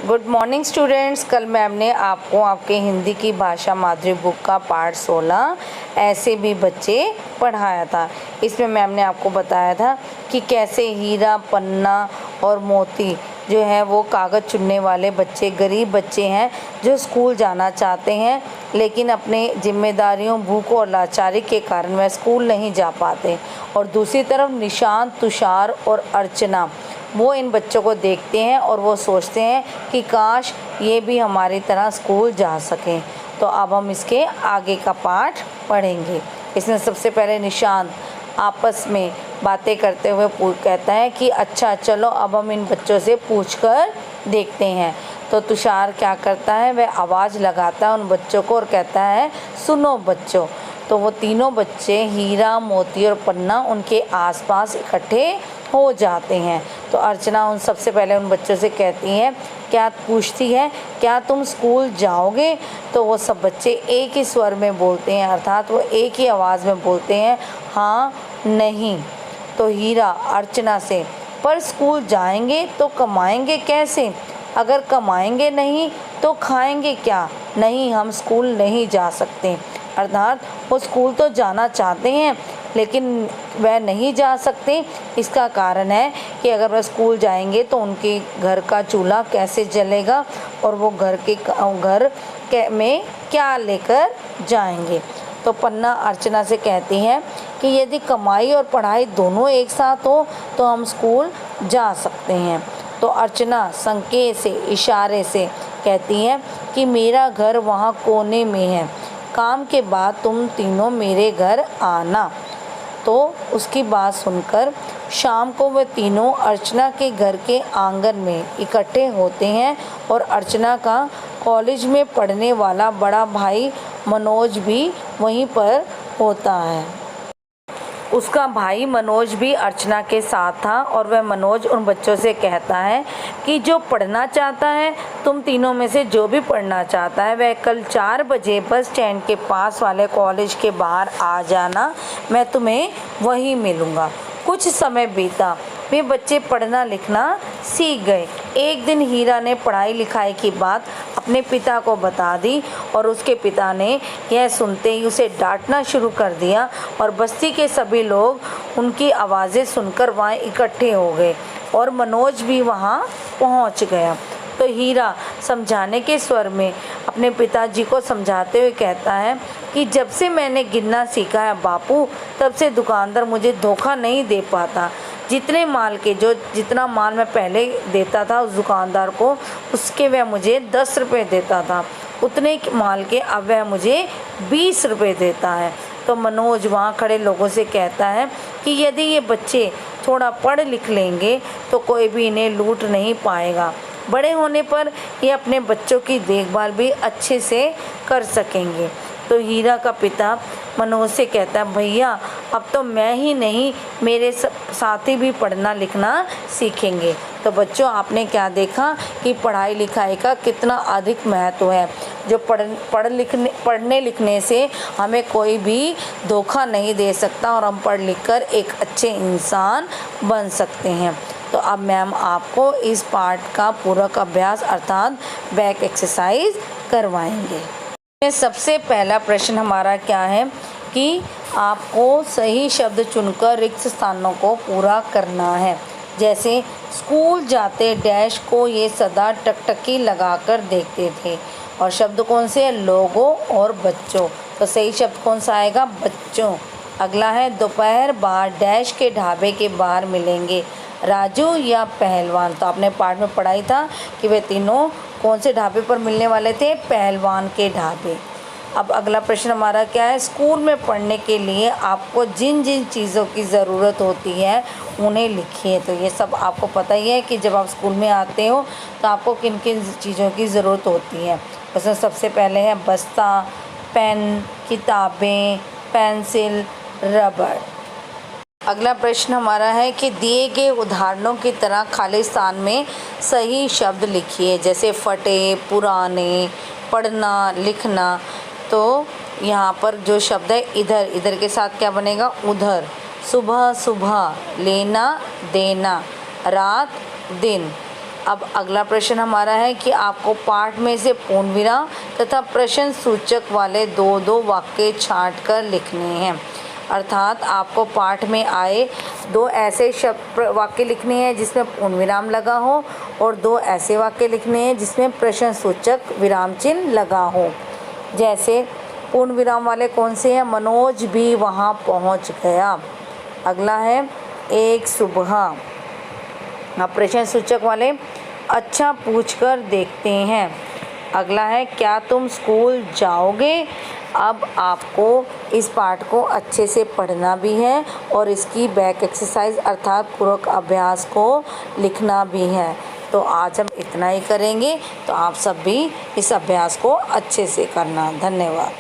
Good morning students. कल ma'am ने आपको आपके हिंदी की भाषा माधुरी बुक का पार्ट 16 ऐसे भी बच्चे पढ़ाया था। इसमें मैम ने आपको बताया था कि कैसे हीरा, पन्ना और मोती जो है वो कागज़ चुनने वाले बच्चे, गरीब बच्चे हैं जो स्कूल जाना चाहते हैं लेकिन अपने जिम्मेदारियों, भूख और लाचारी के कारण वह स्कूल नहीं जा पाते। और दूसरी तरफ निशांत, तुषार और अर्चना वो इन बच्चों को देखते हैं और वो सोचते हैं कि काश ये भी हमारी तरह स्कूल जा सकें। तो अब हम इसके आगे का पाठ पढ़ेंगे। इसमें सबसे पहले निशांत आपस में बातें करते हुए कहता है कि अच्छा चलो अब हम इन बच्चों से पूछकर देखते हैं। तो तुषार क्या करता है, वह आवाज़ लगाता है उन बच्चों को और कहता है सुनो बच्चों। तो वो तीनों बच्चे हीरा, मोती और पन्ना उनके आसपास इकट्ठे हो जाते हैं। तो अर्चना उन सबसे पहले उन बच्चों से कहती है, क्या पूछती है, क्या तुम स्कूल जाओगे? तो वो सब बच्चे एक ही स्वर में बोलते हैं, अर्थात वो एक ही आवाज़ में बोलते हैं, हाँ, नहीं। तो हीरा अर्चना से, पर स्कूल जाएंगे तो कमाएंगे कैसे? अगर कमाएंगे नहीं तो खाएंगे क्या? नहीं, हम स्कूल नहीं जा सकते। अर्थात वो स्कूल तो जाना चाहते हैं लेकिन वह नहीं जा सकते। इसका कारण है कि अगर वह स्कूल जाएंगे तो उनके घर का चूल्हा कैसे जलेगा और वो घर में क्या लेकर जाएंगे। तो पन्ना अर्चना से कहती है कि यदि कमाई और पढ़ाई दोनों एक साथ हो तो हम स्कूल जा सकते हैं। तो अर्चना संकेत से, इशारे से कहती है कि मेरा घर वहाँ कोने में है, काम के बाद तुम तीनों मेरे घर आना। तो उसकी बात सुनकर शाम को वे तीनों अर्चना के घर के आंगन में इकट्ठे होते हैं और अर्चना का कॉलेज में पढ़ने वाला बड़ा भाई मनोज भी वहीं पर होता है। उसका भाई मनोज भी अर्चना के साथ था और वह मनोज उन बच्चों से कहता है कि जो पढ़ना चाहता है, तुम तीनों में से जो भी पढ़ना चाहता है वह कल 4 बजे बस स्टैंड के पास वाले कॉलेज के बाहर आ जाना, मैं तुम्हें वहीं मिलूँगा। कुछ समय बीता, वे बच्चे पढ़ना लिखना सीख गए। एक दिन हीरा ने पढ़ाई लिखाई की बात अपने पिता को बता दी और उसके पिता ने यह सुनते ही उसे डांटना शुरू कर दिया और बस्ती के सभी लोग उनकी आवाज़ें सुनकर वहाँ इकट्ठे हो गए और मनोज भी वहाँ पहुँच गया। तो हीरा समझाने के स्वर में अपने पिताजी को समझाते हुए कहता है कि जब से मैंने गिनना सीखा है बापू, तब से दुकानदार मुझे धोखा नहीं दे पाता। जितना माल मैं पहले देता था उस दुकानदार को, उसके वह मुझे 10 रुपये देता था, उतने माल के अब वह मुझे 20 रुपये देता है। तो मनोज वहाँ खड़े लोगों से कहता है कि यदि ये बच्चे थोड़ा पढ़ लिख लेंगे तो कोई भी इन्हें लूट नहीं पाएगा। बड़े होने पर ये अपने बच्चों की देखभाल भी अच्छे से कर सकेंगे। तो हीरा का पिता मनोज से कहता है, भैया अब तो मैं ही नहीं, मेरे साथी भी पढ़ना लिखना सीखेंगे। तो बच्चों, आपने क्या देखा कि पढ़ाई लिखाई का कितना अधिक महत्व है। जो पढ़ने लिखने से हमें कोई भी धोखा नहीं दे सकता और हम पढ़ लिख कर एक अच्छे इंसान बन सकते हैं। तो अब मैम आपको इस पार्ट का पूरक अभ्यास अर्थात बैक एक्सरसाइज करवाएंगे। सबसे पहला प्रश्न हमारा क्या है कि आपको सही शब्द चुनकर रिक्त स्थानों को पूरा करना है। जैसे स्कूल जाते डैश को ये सदा टकटकी लगाकर देखते थे। और शब्द कौन से हैं? लोगों और बच्चों। तो सही शब्द कौन सा आएगा? बच्चों। अगला है दोपहर बाद डैश के ढाबे के बाहर मिलेंगे, राजू या पहलवान। तो आपने पाठ में पढ़ा ही था कि वे तीनों कौन से ढाबे पर मिलने वाले थे? पहलवान के ढाबे। अब अगला प्रश्न हमारा क्या है? स्कूल में पढ़ने के लिए आपको जिन जिन चीज़ों की ज़रूरत होती है उन्हें लिखिए। तो ये सब आपको पता ही है कि जब आप स्कूल में आते हो तो आपको किन किन चीज़ों की ज़रूरत होती है। उसमें सबसे पहले है बस्ता, पेन, किताबें, पेंसिल, रबड़। अगला प्रश्न हमारा है कि दिए गए उदाहरणों की तरह खाली स्थान में सही शब्द लिखिए। जैसे फटे, पुराने, पढ़ना, लिखना। तो यहाँ पर जो शब्द है इधर, इधर के साथ क्या बनेगा? उधर। सुबह सुबह, लेना देना, रात दिन। अब अगला प्रश्न हमारा है कि आपको पाठ में से पूर्ण विराम तथा प्रश्न सूचक वाले दो दो वाक्य छांट कर लिखने हैं। अर्थात आपको पाठ में आए दो ऐसे वाक्य लिखने हैं जिसमें पूर्ण विराम लगा हो और दो ऐसे वाक्य लिखने हैं जिसमें प्रश्न सूचक विराम चिन्ह लगा हो। जैसे पूर्ण विराम वाले कौन से हैं? मनोज भी वहाँ पहुँच गया। अगला है एक सुबह। अब प्रश्न सूचक वाले अच्छा पूछकर देखते हैं। अगला है क्या तुम स्कूल जाओगे? अब आपको इस पाठ को अच्छे से पढ़ना भी है और इसकी बैक एक्सरसाइज अर्थात पूरक अभ्यास को लिखना भी है। तो आज हम इतना ही करेंगे, तो आप सब भी इस अभ्यास को अच्छे से करना। धन्यवाद।